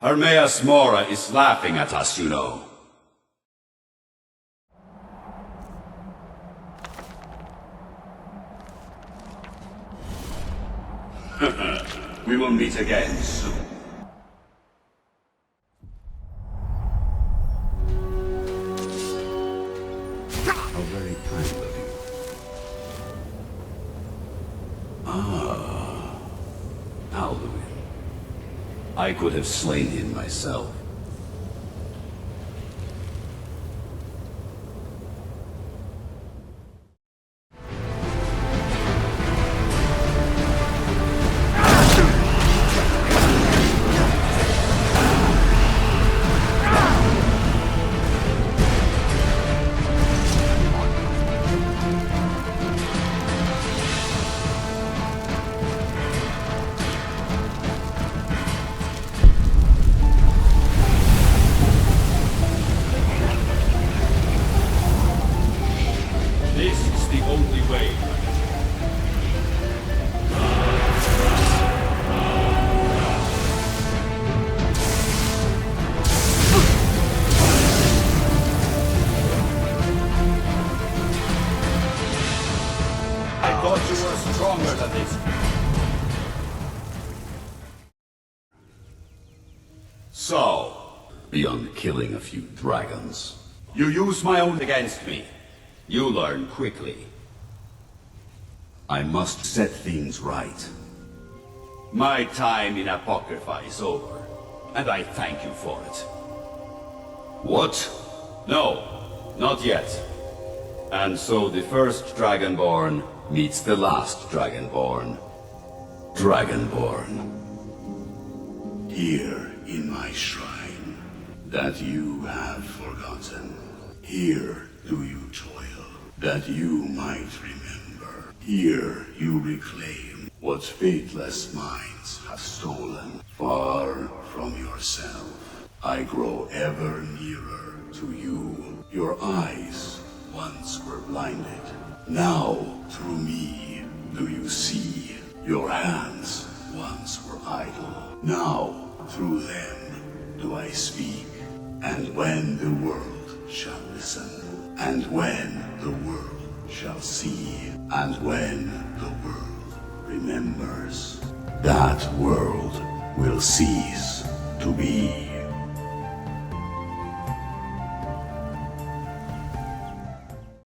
Hermaeus Mora is laughing at us, you know. We will meet again soon. How very kind of you. Alduin. I could have slain him myself. This is the only way. I thought you were stronger than this. So, beyond killing a few dragons, you use my own against me. You learn quickly. I must set things right. My time in Apocrypha is over, and I thank you for it. What? No, not yet. And so the first Dragonborn meets the last Dragonborn. Dragonborn. Here in my shrine, that you have forgotten. Here do you toil, that you might remember. Here you reclaim what faithless minds have stolen. Far from yourself, I grow ever nearer to you. Your eyes once were blinded. Now, through me, do you see? Your hands once were idle. Now, through them do I speak. And when the world shall listen, and when the world shall see, and when the world remembers, that world will cease to be.